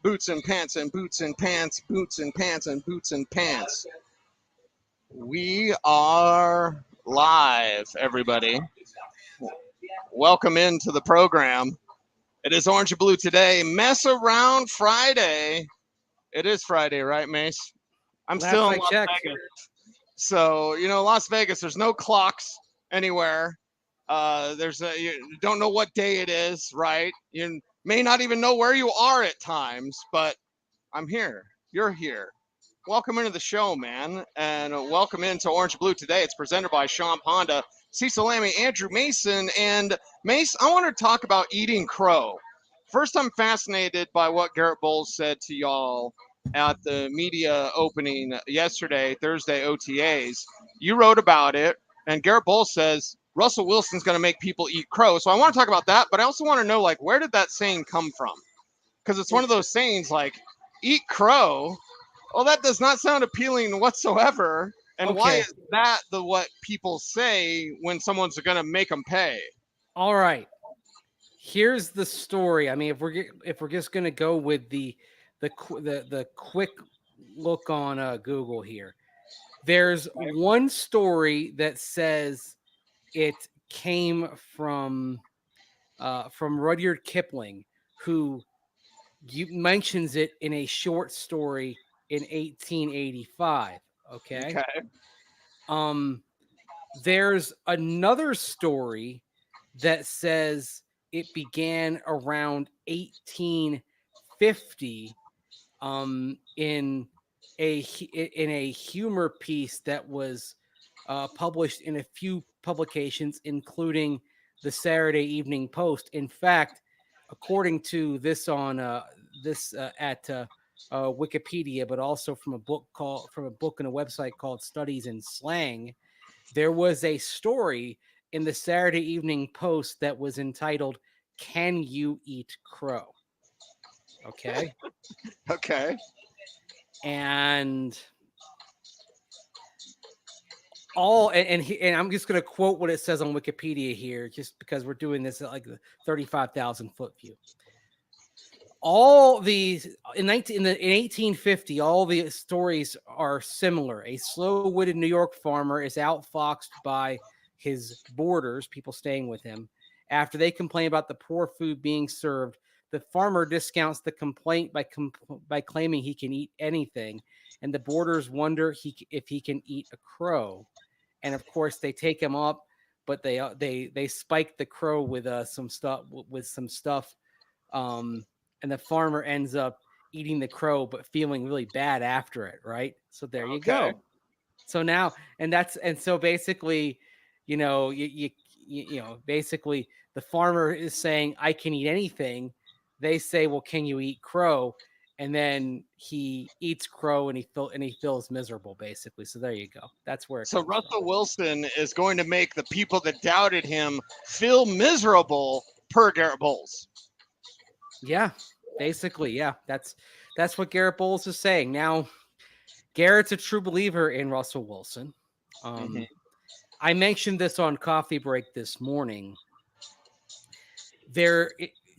Boots and pants and boots and pants, boots and pants and boots and pants. We are live, everybody. Welcome into the program. It is Orange and Blue today. Mess Around Friday. It is Friday, right, Mace? I'm Last still I in Las checked. Vegas. So, Las Vegas, there's no clocks anywhere. You don't know what day it is, right? You may not even know where you are at times, but I'm here. You're here. Welcome into the show, man, and welcome into Orange and Blue today. It's presented by Sean Payton, Cecil, Lammey, Andrew Mason, and Mace. I want to talk about eating crow. First, I'm fascinated by what Garrett Bowles said to y'all at the media opening yesterday, Thursday OTAs. You wrote about it, and Garrett Bowles says Russell Wilson's going to make people eat crow. So I want to talk about that, but I also want to know, where did that saying come from? Because it's one of those sayings eat crow. Well, that does not sound appealing whatsoever. And Okay. Why is that what people say when someone's going to make them pay? All right. Here's the story. I mean, if we're just going to go with the quick look on Google here, there's one story that says it came from Rudyard Kipling, who mentions it in a short story in 1885. Okay. There's another story that says it began around 1850 in a humor piece that was published in a few publications, including the Saturday Evening Post. In fact, according to this on at Wikipedia, but also from a book and a website called Studies in Slang, there was a story in the Saturday Evening Post that was entitled, "Can You Eat Crow?" Okay. Okay. And I'm just going to quote what it says on Wikipedia here, just because we're doing this at the 35,000 foot view. All these in 1850, all the stories are similar. A slow-witted New York farmer is outfoxed by his boarders, people staying with him. After they complain about the poor food being served, the farmer discounts the complaint by claiming he can eat anything, and the boarders wonder if he can eat a crow. And of course, they take him up, but they spike the crow with some stuff. And the farmer ends up eating the crow, but feeling really bad after it, right? So there you go. So now, so basically, basically the farmer is saying, I can eat anything. They say, well, can you eat crow? And then he eats crow and he feels miserable, basically. So there you go. That's where it comes Russell from. Wilson is going to make the people that doubted him feel miserable, per Garrett Bowles. Yeah, basically, yeah. That's what Garrett Bowles is saying. Now, Garrett's a true believer in Russell Wilson. I mentioned this on Coffee Break this morning.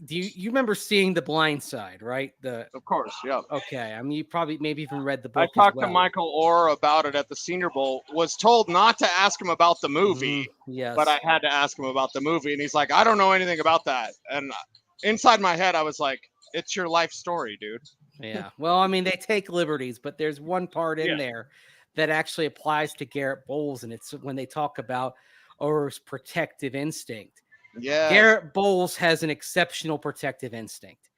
Do you remember seeing The Blind Side, right? Of course, yeah. Okay, I mean, you probably maybe even read the book. I talked to Michael Orr about it at the Senior Bowl. Was told not to ask him about the movie, yes, but I had to ask him about the movie, and he's like, I don't know anything about that. And inside my head, I was like, it's your life story, dude. Yeah. Well, I mean, they take liberties, but there's one part in there that actually applies to Garrett Bowles, and it's when they talk about Orr's protective instinct. Yeah. Garrett Bowles has an exceptional protective instinct,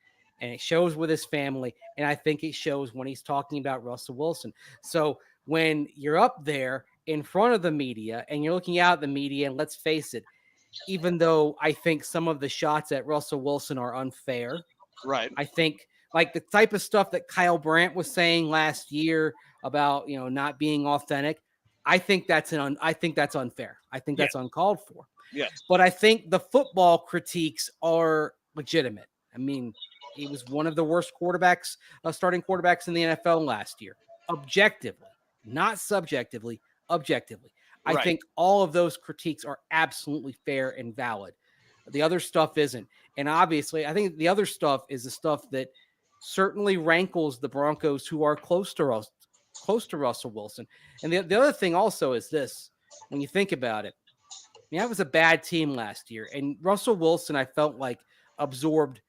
and it shows with his family, and I think it shows when he's talking about Russell Wilson. So when you're up there in front of the media and you're looking out at the media, and let's face it, even though I think some of the shots at Russell Wilson are unfair, right? I think the type of stuff that Kyle Brandt was saying last year about not being authentic, I think that's unfair. I think that's uncalled for. Yes. But I think the football critiques are legitimate. I mean, he was one of the worst quarterbacks, starting quarterbacks in the NFL last year. Objectively, not subjectively, objectively. I think all of those critiques are absolutely fair and valid. The other stuff isn't. And obviously, I think the other stuff is the stuff that certainly rankles the Broncos, who are close to Russell Wilson. And the other thing also is this: when you think about it, I mean, that was a bad team last year, and Russell Wilson, I felt like, absorbed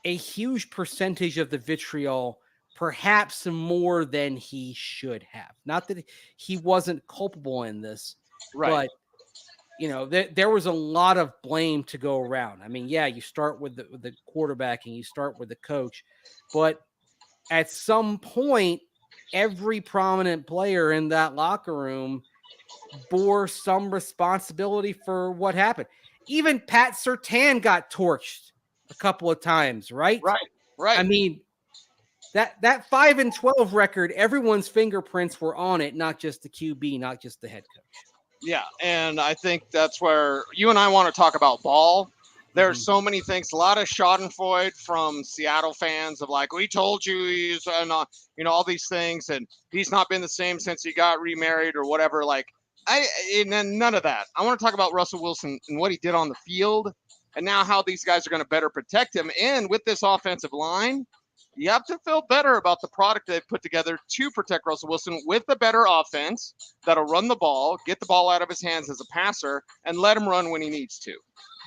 a huge percentage of the vitriol, perhaps more than he should have. Not that he wasn't culpable in this, Right. but there was a lot of blame to go around. I mean, yeah, you start with the quarterback and you start with the coach, but at some point, every prominent player in that locker room bore some responsibility for what happened. Even Pat Surtain got torched a couple of times, right? Right. Right. I mean, that 5-12 record, everyone's fingerprints were on it, not just the QB, not just the head coach. Yeah, and I think that's where you and I want to talk about ball. There's Mhm. so many things. A lot of Schadenfreude from Seattle fans of like, we told you he's not, all these things, and he's not been the same since he got remarried or whatever. Like, and then none of that. I want to talk about Russell Wilson and what he did on the field, and now how these guys are going to better protect him. And with this offensive line, you have to feel better about the product they've put together to protect Russell Wilson with a better offense that'll run the ball, get the ball out of his hands as a passer, and let him run when he needs to.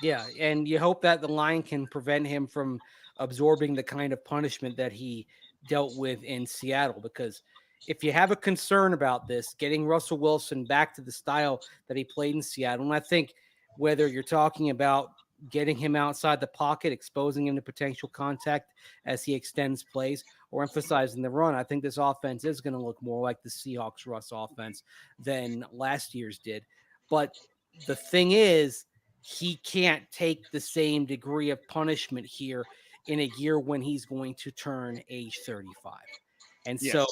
Yeah, and you hope that the line can prevent him from absorbing the kind of punishment that he dealt with in Seattle. Because if you have a concern about this, getting Russell Wilson back to the style that he played in Seattle, and I think whether you're talking about getting him outside the pocket, exposing him to potential contact as he extends plays, or emphasizing the run, I think this offense is going to look more like the Seahawks Russ offense than last year's did. But the thing is, he can't take the same degree of punishment here in a year when he's going to turn age 35. And Yes. so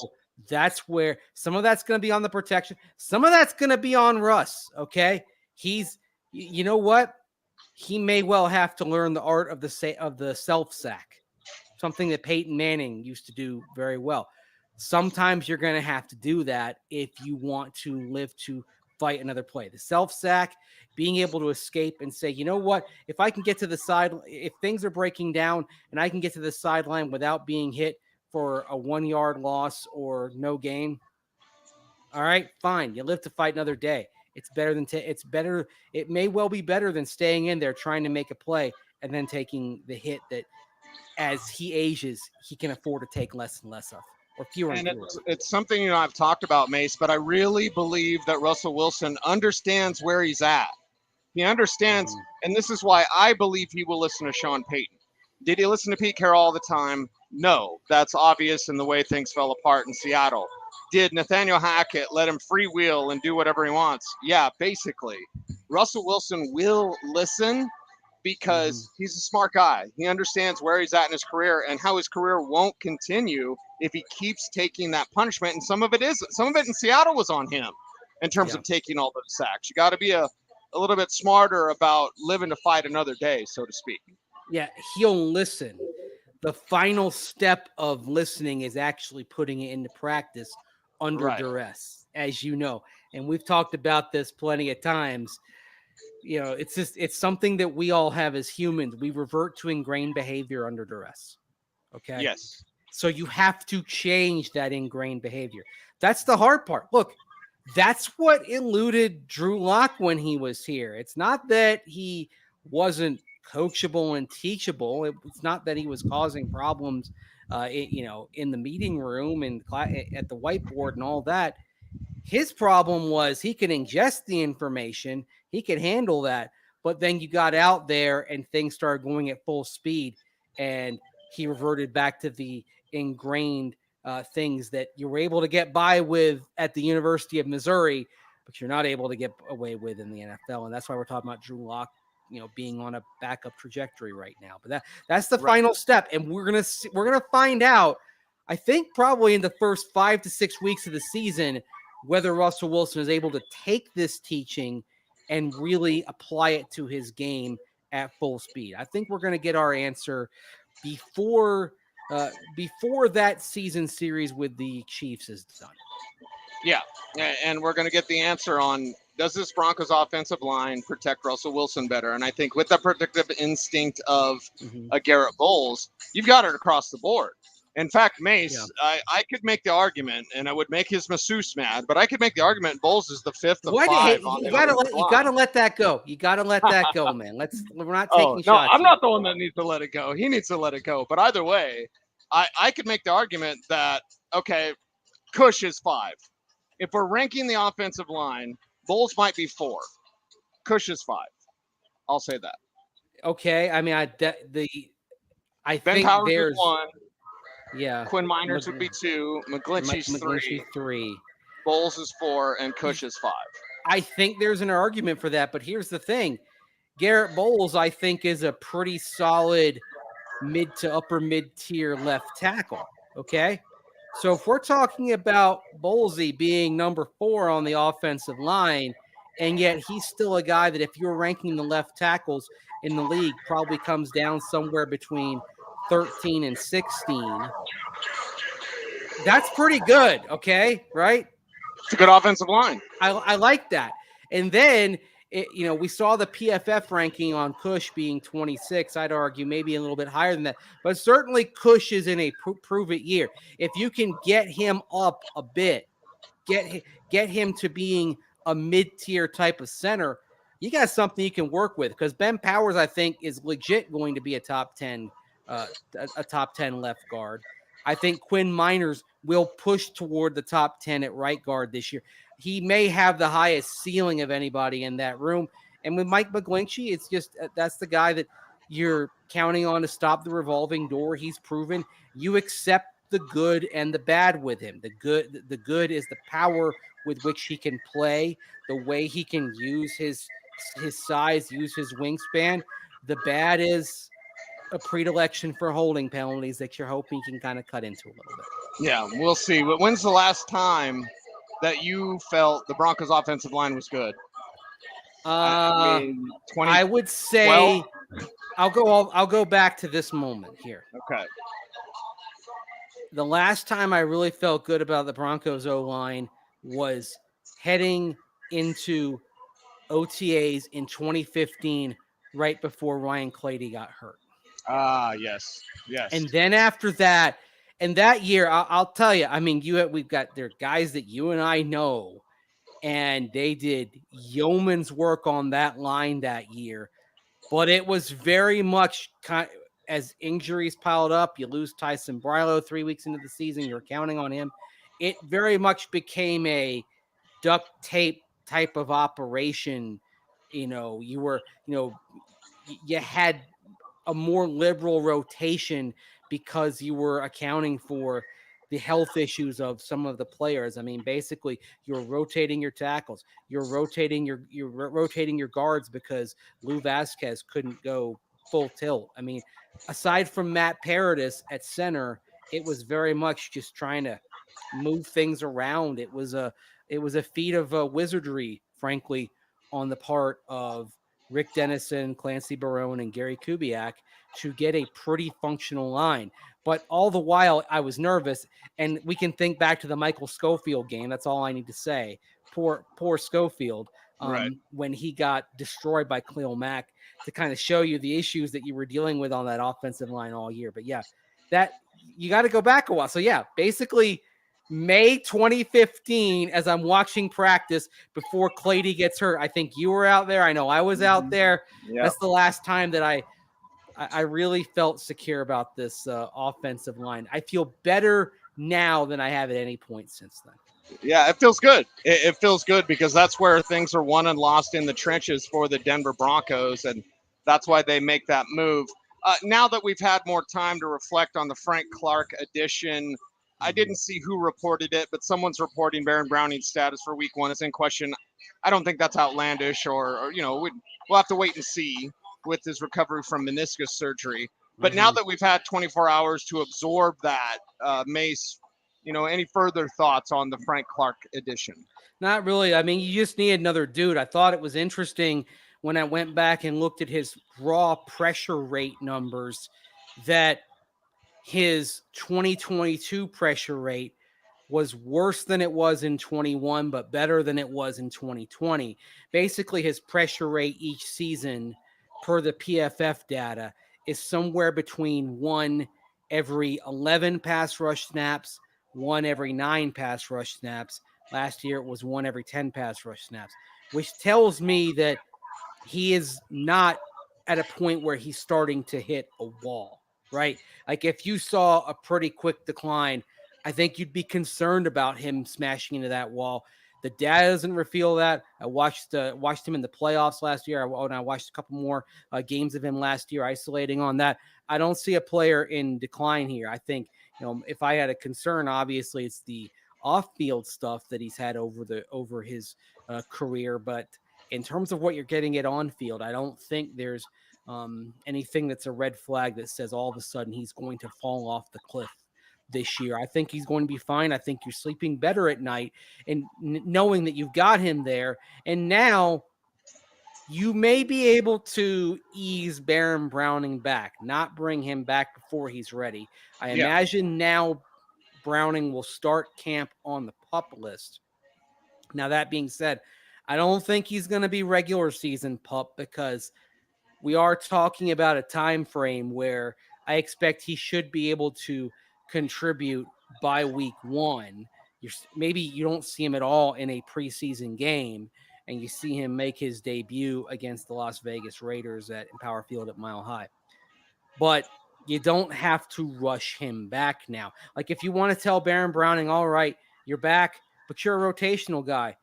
that's where some of that's going to be on the protection. Some of that's going to be on Russ. Okay. You know what? He may well have to learn the art of the self sack, something that Peyton Manning used to do very well. Sometimes you're going to have to do that if you want to live to fight another play. The self sack, being able to escape and say, you know what, if I can get to the side, if things are breaking down and I can get to the sideline without being hit for a 1-yard loss or no gain, all right, fine. You live to fight another day. It's better than it's better. It may well be better than staying in there trying to make a play and then taking the hit that, as he ages, he can afford to take less and less of, or fewer and And fewer. it's something I've talked about, Mace, but I really believe that Russell Wilson understands where he's at. He understands, and this is why I believe he will listen to Sean Payton. Did he listen to Pete Carroll all the time? No, that's obvious in the way things fell apart in Seattle. Did Nathaniel Hackett let him freewheel and do whatever he wants? Yeah, basically. Russell Wilson will listen because he's a smart guy. He understands where he's at in his career and how his career won't continue if he keeps taking that punishment. And some of it in Seattle was on him in terms of taking all those sacks. You got to be a little bit smarter about living to fight another day, so to speak. Yeah, he'll listen. The final step of listening is actually putting it into practice under duress, as you know. And we've talked about this plenty of times. It's something that we all have as humans. We revert to ingrained behavior under duress. Okay. Yes. So you have to change that ingrained behavior. That's the hard part. Look, that's what eluded Drew Lock when he was here. It's not that he wasn't coachable and teachable. It's not that he was causing problems, in the meeting room and at the whiteboard and all that. His problem was he could ingest the information. He could handle that. But then you got out there and things started going at full speed, and he reverted back to the ingrained things that you were able to get by with at the University of Missouri, but you're not able to get away with in the NFL. And that's why we're talking about Drew Lock, being on a backup trajectory right now. But that's the final step. And we're going to find out, I think probably in the first 5 to 6 weeks of the season, whether Russell Wilson is able to take this teaching and really apply it to his game at full speed. I think we're going to get our answer before that season series with the Chiefs is done. Yeah, and we're going to get the answer on does this Broncos offensive line protect Russell Wilson better? And I think with the predictive instinct of Mhm. a Garrett Bowles, you've got it across the board. In fact, Mace, Yeah. I could make the argument, and I would make his masseuse mad, but I could make the argument Bowles is the fifth of What? Hey, five on the offensive you line. gotta let that go. You gotta let that go, man. We're not Oh, taking no, shots I'm here. not the one that needs to let it go. He needs to let it go. But either way, I could make the argument that, okay, Cush is 5. If we're ranking the offensive line, Bowles might be 4. Cush is 5. I'll say that. Okay, I mean, I Ben think Powers is there's 1. yeah. Quinn Miners would be 2. McGlinchey's 3. 3. Bowles is 4, and Cush is 5. I think there's an argument for that, but here's the thing: Garrett Bowles, I think, is a pretty solid mid to upper mid tier left tackle. Okay, so if we're talking about Bowlesy being number 4 on the offensive line, and yet he's still a guy that if you're ranking the left tackles in the league, probably comes down somewhere between 13 and 16. That's pretty good. Okay, right? It's a good offensive line. I like that. And then, we saw the PFF ranking on Cush being 26. I'd argue maybe a little bit higher than that. But certainly Cush is in a prove-it year. If you can get him up a bit, get him to being a mid-tier type of center, you got something you can work with. Because Ben Powers, I think, is legit going to be a top 10 left guard. I think Quinn Miners will push toward the top 10 at right guard this year. He may have the highest ceiling of anybody in that room. And with Mike McGlinchey, it's just that's the guy that you're counting on to stop the revolving door. He's proven you accept the good and the bad with him. The good is the power with which he can play, the way he can use his size, use his wingspan. The bad is a predilection for holding penalties that you're hoping you can kind of cut into a little bit. Yeah, we'll see. But when's the last time that you felt the Broncos offensive line was good? I mean, 20. I would say I'll go back to this moment here. Okay. The last time I really felt good about the Broncos O-line was heading into OTAs in 2015, right before Ryan Clady got hurt. Yes. And then after that, and that year, I'll tell you, I mean, we've got there are guys that you and I know, and they did yeoman's work on that line that year. But it was very much as injuries piled up, you lose Tyson Brilo 3 weeks into the season, you're counting on him. It very much became a duct tape type of operation. You had a more liberal rotation because you were accounting for the health issues of some of the players. I mean, basically, you're rotating your tackles, you're rotating your guards because Lou Vasquez couldn't go full tilt. I mean, aside from Matt Paradis at center, it was very much just trying to move things around. It was a feat of wizardry, frankly, on the part of Rick Dennison, Clancy Barone, and Gary Kubiak to get a pretty functional line. But all the while, I was nervous, and we can think back to the Michael Schofield game. That's all I need to say. Poor Schofield, right. when he got destroyed by Khalil Mack, to kind of show you the issues that you were dealing with on that offensive line all year. But yeah, that you got to go back a while. So yeah, basically May 2015, as I'm watching practice before Clady gets hurt. I think you were out there. I know I was out there. Yep. That's the last time that I really felt secure about this offensive line. I feel better now than I have at any point since then. Yeah, it feels good. It feels good because that's where things are won and lost in the trenches for the Denver Broncos, and that's why they make that move. Now that we've had more time to reflect on the Frank Clark edition, I didn't see who reported it, but someone's reporting Baron Browning's status for week 1 is in question. I don't think that's outlandish or we'll have to wait and see with his recovery from meniscus surgery. But now that we've had 24 hours to absorb that, Mace, any further thoughts on the Frank Clark edition? Not really. I mean, you just need another dude. I thought it was interesting when I went back and looked at his raw pressure rate numbers that his 2022 pressure rate was worse than it was in 21, but better than it was in 2020. Basically, his pressure rate each season, per the PFF data, is somewhere between one every 11 pass rush snaps, one every 9 pass rush snaps. Last year, it was one every 10 pass rush snaps, which tells me that he is not at a point where he's starting to hit a wall, right? Like if you saw a pretty quick decline, I think you'd be concerned about him smashing into that wall. The data doesn't reveal that. I watched him in the playoffs last year. I watched a couple more games of him last year, isolating on that. I don't see a player in decline here. I think, if I had a concern, obviously it's the off-field stuff that he's had over his career, but in terms of what you're getting it on field, I don't think there's anything that's a red flag that says all of a sudden he's going to fall off the cliff this year. I think he's going to be fine. I think you're sleeping better at night and knowing that you've got him there. And now you may be able to ease Baron Browning back, not bring him back before he's ready. I imagine now Browning will start camp on the PUP list. Now, that being said, I don't think he's going to be regular season PUP because we are talking about a time frame where I expect he should be able to contribute by week 1. Maybe you don't see him at all in a preseason game, and you see him make his debut against the Las Vegas Raiders at Empower Field at Mile High. But you don't have to rush him back now. Like if you want to tell Baron Browning, all right, you're back, but you're a rotational guy.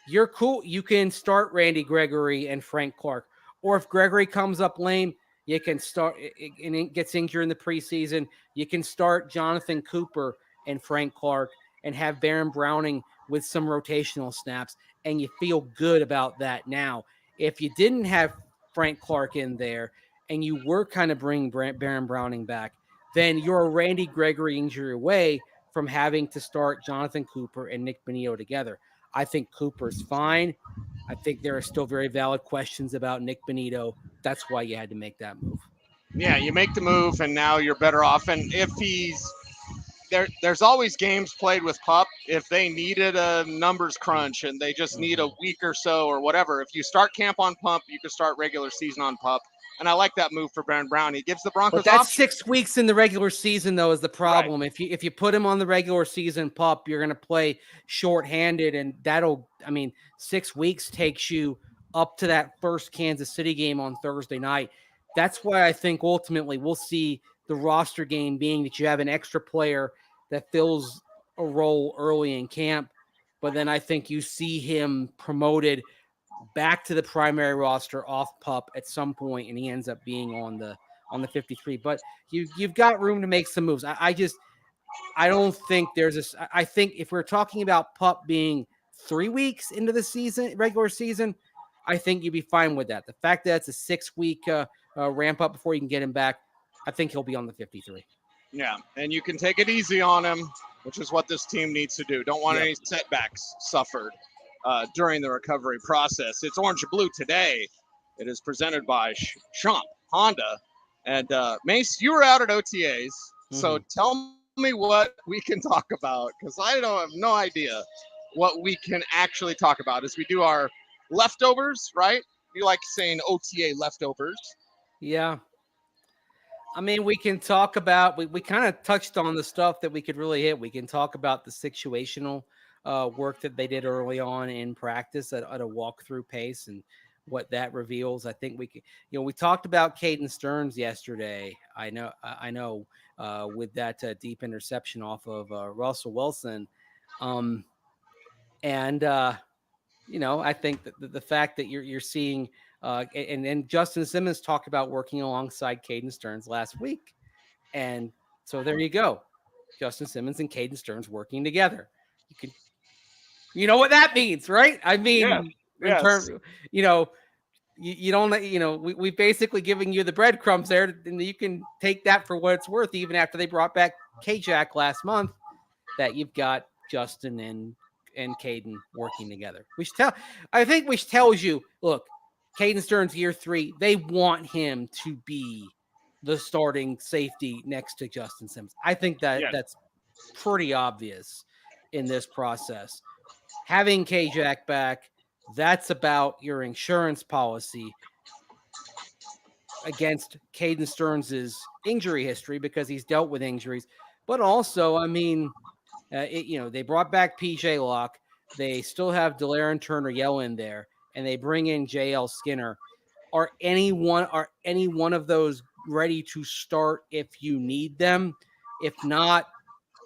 You're cool. You can start Randy Gregory and Frank Clark. Or if Gregory comes up lame, you can start and it gets injured in the preseason. You can start Jonathan Cooper and Frank Clark and have Baron Browning with some rotational snaps. And you feel good about that now. If you didn't have Frank Clark in there and you were kind of bringing Baron Browning back, then you're a Randy Gregory injury away from having to start Jonathan Cooper and Nick Bonito together. I think Cooper's fine. I think there are still very valid questions about Nick Bonito. That's why you had to make that move. Yeah, you make the move, and now you're better off. And if he's there's always games played with PUP. If they needed a numbers crunch and they just need a week or so or whatever, if you start camp on PUP, you can start regular season on PUP. And I like that move for Baron Brown. He gives the Broncos. But that's 6 weeks in the regular season, though, is the problem. Right. If you put him on the regular season PUP, you're going to play shorthanded, and 6 weeks takes you up to that first Kansas City game on Thursday night. That's why I think ultimately we'll see the roster game being that you have an extra player that fills a role early in camp, but then I think you see him promoted back to the primary roster off PUP at some point, and he ends up being on the 53. But you've got room to make some moves. I don't think there's I think if we're talking about PUP being 3 weeks into the season, regular season, I think you'd be fine with that. The fact that it's a 6-week ramp up before you can get him back, I think he'll be on the 53. Yeah, and you can take it easy on him, which is what this team needs to do. Don't want any setbacks suffered during the recovery process. It's Orange and Blue today. It is presented by Sean Honda. And Mace, you were out at OTAs, so tell me what we can talk about, because I have no idea what we can actually talk about as we do our leftovers, right? You like saying OTA leftovers. Yeah. I mean, we can talk about, we kind of touched on the stuff that we could really hit. We can talk about the situational work that they did early on in practice at a walkthrough pace and what that reveals. I think we can, we talked about Caden Stearns yesterday. I know with that deep interception off of Russell Wilson. I think that the fact that you're seeing and Justin Simmons talked about working alongside Caden Stearns last week. And so there you go. Justin Simmons and Caden Stearns working together. You know what that means, right? I mean, in terms, you don't, we've basically given you the breadcrumbs there, and you can take that for what it's worth, even after they brought back K-Jack last month, that you've got Justin and Caden working together. Which tells you, look, Caden Stearns year 3, they want him to be the starting safety next to Justin Simmons. I think that's pretty obvious. in this process. Having K-Jack back, that's about your insurance policy against Caden Stearns' injury history because he's dealt with injuries. But also, I mean, they brought back PJ Locke. They still have De'Aaron Turner Yell in there, and they bring in JL Skinner. Are any one of those ready to start if you need them? If not,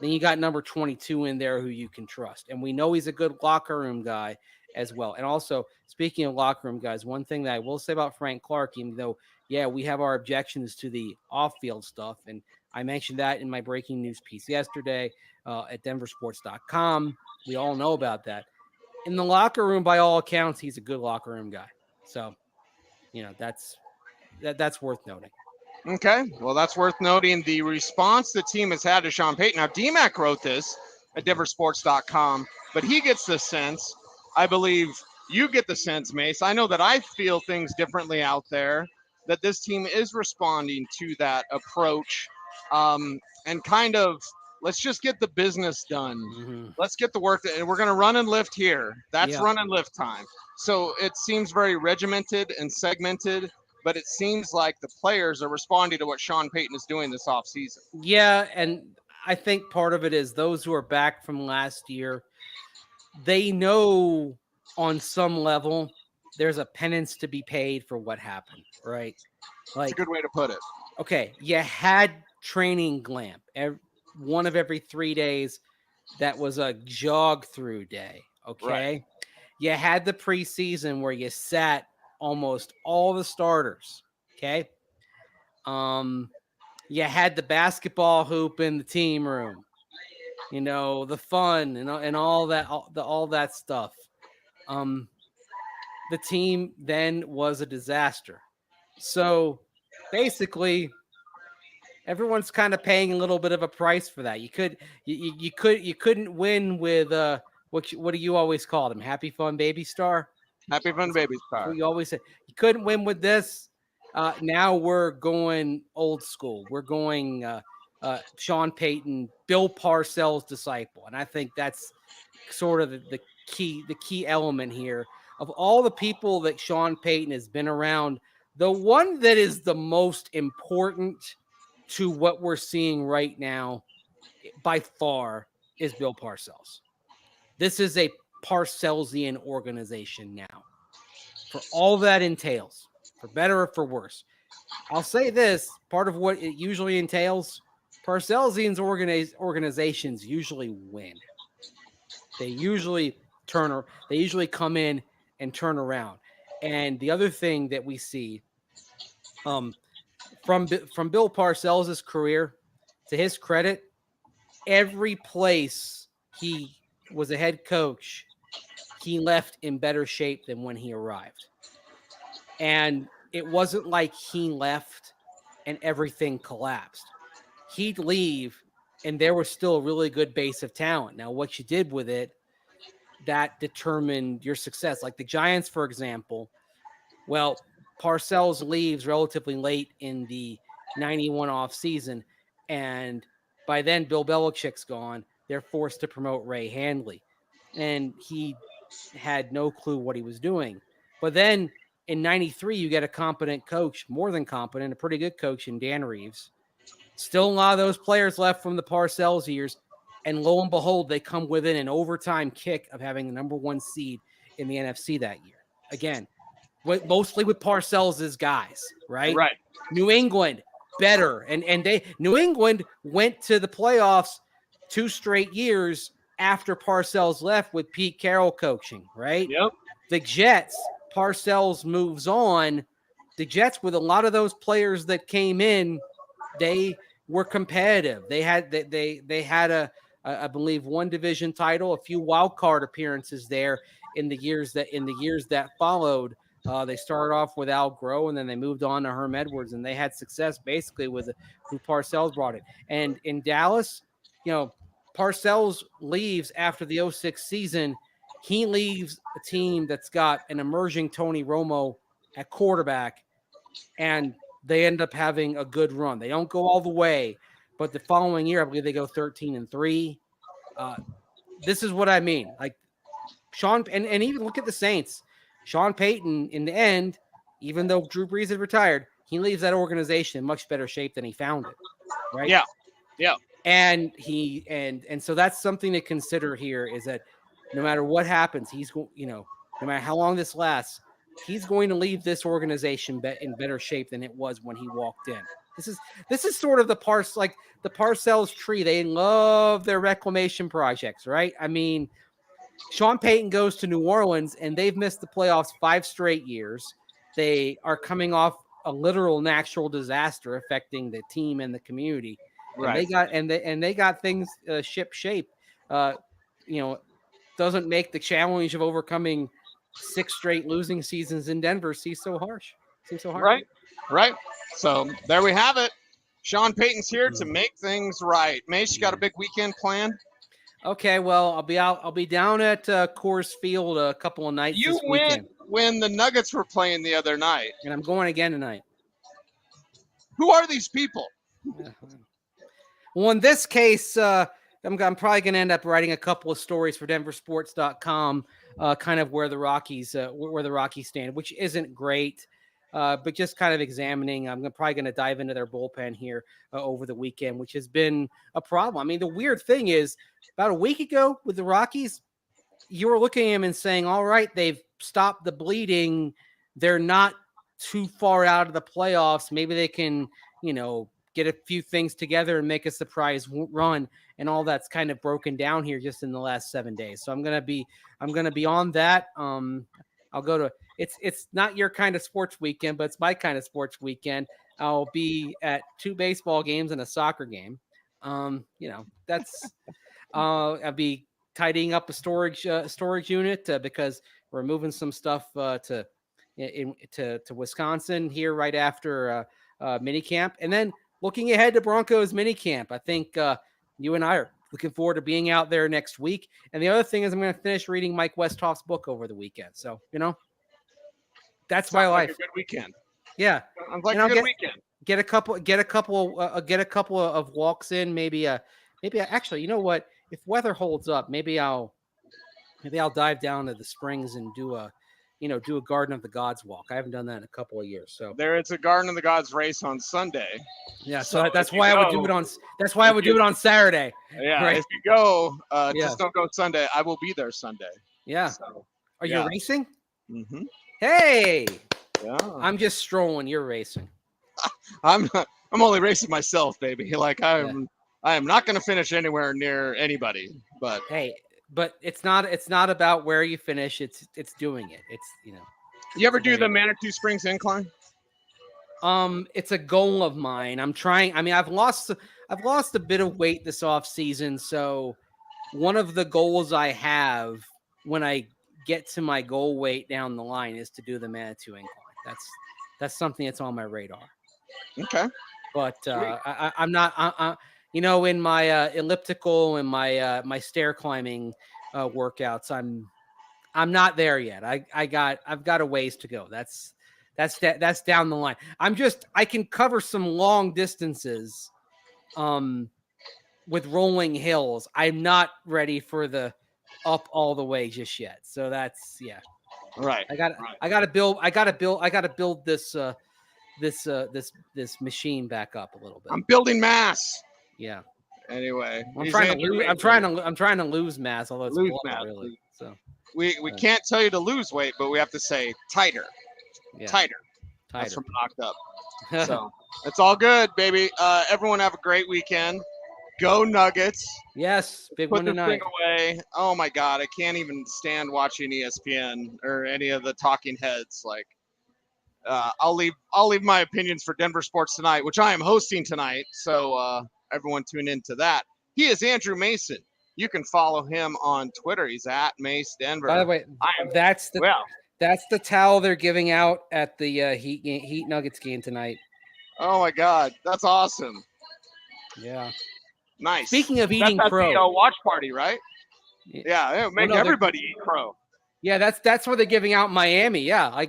then you got number 22 in there who you can trust. And we know he's a good locker room guy as well. And also, speaking of locker room guys, one thing that I will say about Frank Clark, even though, yeah, we have our objections to the off-field stuff, and I mentioned that in my breaking news piece yesterday at denversports.com. We all know about that. In the locker room, by all accounts, he's a good locker room guy. So, that's worth noting. Okay, well, that's worth noting. The response the team has had to Sean Payton. Now, DMAC wrote this at denversports.com, but he gets the sense, I believe you get the sense, Mace. I know that I feel things differently out there, that this team is responding to that approach and kind of, let's just get the business done. Mm-hmm. Let's get the work done. We're going to run and lift here. That's run and lift time. So it seems very regimented and segmented, but it seems like the players are responding to what Sean Payton is doing this offseason. Yeah, and I think part of it is those who are back from last year, they know on some level there's a penance to be paid for what happened, right? That's a good way to put it. Okay, you had training glamp, one of every 3 days that was a jog through day, okay? Right. You had the preseason where you sat almost all the starters, okay? You had the basketball hoop in the team room, the fun and all that stuff. The team then was a disaster. So basically, everyone's kind of paying a little bit of a price for that. You couldn't win with what do you always call them? Happy Fun Baby Star? Happy Fun Baby Star. You always say you couldn't win with this. Now we're going old school. We're going Sean Payton, Bill Parcells disciple, and I think that's sort of the key element here. Of all the people that Sean Payton has been around, the one that is the most important to what we're seeing right now, by far, is Bill Parcells. This is a Parcellsian organization now, for all that entails, for better or for worse. I'll say this, part of what it usually entails, Parcellsian organizations usually win. They usually come in and turn around. And the other thing that we see from Bill Parcells' career, to his credit, every place he was a head coach, he left in better shape than when he arrived. And it wasn't like he left and everything collapsed. He'd leave and there was still a really good base of talent. Now, what you did with it, that determined your success. Like the Giants, for example, well, Parcells leaves relatively late in the 91 off season. And by then, Bill Belichick's gone. They're forced to promote Ray Handley. And he had no clue what he was doing. But then in 93, you get a competent coach, more than competent, a pretty good coach in Dan Reeves. Still a lot of those players left from the Parcells years. And lo and behold, they come within an overtime kick of having the number one seed in the NFC that year. Again, mostly with Parcells' guys, right? Right. New England, better. And New England went to the playoffs 2 straight years after Parcells left with Pete Carroll coaching, right? Yep. The Jets, Parcells moves on. The Jets, with a lot of those players that came in, they were competitive. They had a I believe, one division title, a few wild card appearances there in the years that followed. They started off with Al Groh, and then they moved on to Herm Edwards, and they had success basically with who Parcells brought in. And in Dallas, Parcells leaves after the 2006 season. He leaves a team that's got an emerging Tony Romo at quarterback, and they end up having a good run. They don't go all the way, but the following year, I believe they go 13-3. this is what I mean. Like Sean, and even look at the Saints. Sean Payton, in the end, even though Drew Brees had retired, he leaves that organization in much better shape than he found it. Right? Yeah. Yeah. And so that's something to consider here, is that no matter what happens, he's going, no matter how long this lasts, he's going to leave this organization in better shape than it was when he walked in. This is sort of the Parcells tree. They love their reclamation projects, right? I mean, Sean Payton goes to New Orleans and they've missed the playoffs 5 straight years. They are coming off a literal natural disaster affecting the team and the community. Right. And they got things ship shape. Doesn't make the challenge of overcoming 6 straight losing seasons in Denver seems so harsh. Right. So there we have it. Sean Payton's here to make things right. Mace, you got a big weekend planned? Okay, well, I'll be down at Coors Field a couple of nights this weekend. You went when the Nuggets were playing the other night. And I'm going again tonight. Who are these people? Well, in this case, I'm probably going to end up writing a couple of stories for DenverSports.com, kind of where the Rockies stand, which isn't great, but just kind of examining. I'm probably going to dive into their bullpen here over the weekend, which has been a problem. I mean, the weird thing is, about a week ago with the Rockies, you were looking at them and saying, all right, they've stopped the bleeding. They're not too far out of the playoffs. Maybe they can, get a few things together and make a surprise run, and all that's kind of broken down here just in the last 7 days. So I'm going to be on that. I'll go to, it's not your kind of sports weekend, but it's my kind of sports weekend. I'll be at 2 baseball games and a soccer game. That's, I'll be tidying up a storage unit because we're moving some stuff to Wisconsin here right after minicamp, and then looking ahead to Broncos minicamp. I think you and I are looking forward to being out there next week. And the other thing is, I'm going to finish reading Mike Westhoff's book over the weekend. So that's my life. Like a good weekend. Yeah, sounds like a good weekend. Get a couple of walks in. Maybe actually, you know what? If weather holds up, maybe I'll dive down to the Springs and do a Garden of the Gods walk. I haven't done that in a couple of years. So there is a Garden of the Gods race on Sunday. Yeah, so that's why I would do it on. That's why I would do it on Saturday. Yeah, right? If you go, just don't go Sunday. I will be there Sunday. Yeah. So, are you racing? Mm-hmm. Hey. Yeah. I'm just strolling. You're racing. I'm only racing myself, baby. Like I am not going to finish anywhere near anybody. But hey. But it's not about where you finish. It's doing it. It's You ever do the Manitou Springs incline? It's a goal of mine. I'm trying. I mean, I've lost a bit of weight this off season. So one of the goals I have when I get to my goal weight down the line is to do the Manitou incline. That's something that's on my radar. Okay. But I'm not. In my elliptical and my stair climbing workouts, I'm not there yet. I've got a ways to go. That's down the line. I can cover some long distances with rolling hills. I'm not ready for the up all the way just yet. So that's right. I got to build this machine back up a little bit. I'm building mass. Yeah. Anyway, I'm trying to lose mass, although it's lose mass, really. So we can't tell you to lose weight, but we have to say tighter. Yeah. Tighter. That's from Knocked Up. So it's all good, baby. Everyone have a great weekend. Go Nuggets. Yes, big Put one tonight. Thing away. Oh my God, I can't even stand watching ESPN or any of the talking heads. Like, I'll leave my opinions for Denver Sports Tonight, which I am hosting tonight. So everyone tune into that. He is Andrew Mason. You can follow him on Twitter. He's at Mace Denver. By the way, that's the towel they're giving out at the Heat Nuggets game tonight. Oh my God, that's awesome. Yeah. Nice. Speaking of eating crow, the watch party, right? Yeah, it'll make everybody eat crow. Yeah, that's what they're giving out in Miami. Yeah,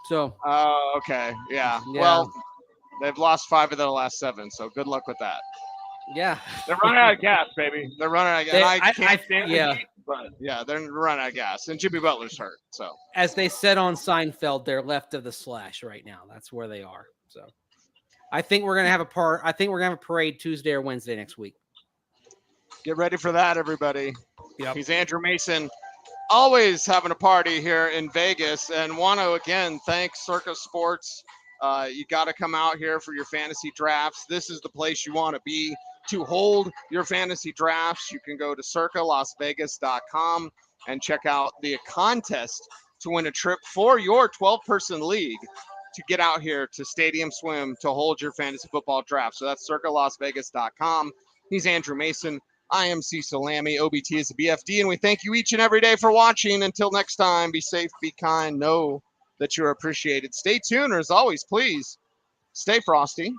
So. Oh, okay. Yeah. Well, they've lost 5 of their last 7, so good luck with that. Yeah. They're running out of gas, baby. They're running out of gas. They- And I can't stand yeah. the Heat, but yeah, they're running out of gas. And Jimmy Butler's hurt. So As they said on Seinfeld, they're left of the slash right now. That's where they are. So I think we're gonna have a parade Tuesday or Wednesday next week. get ready for that, everybody. Yep. He's Andrew Mason, always having a party here in Vegas, and want to again thank Circa Sports. You got to come out here for your fantasy drafts. This is the place you want to be to hold your fantasy drafts. You can go to circalasvegas.com and check out the contest to win a trip for your 12-person league to get out here to Stadium Swim to hold your fantasy football draft. So that's circalasvegas.com. He's Andrew Mason. I am Cecil Lammey. OBT is the BFD, and we thank you each and every day for watching. Until next time, be safe, be kind, know that you're appreciated. Stay tuned, or as always, please stay frosty.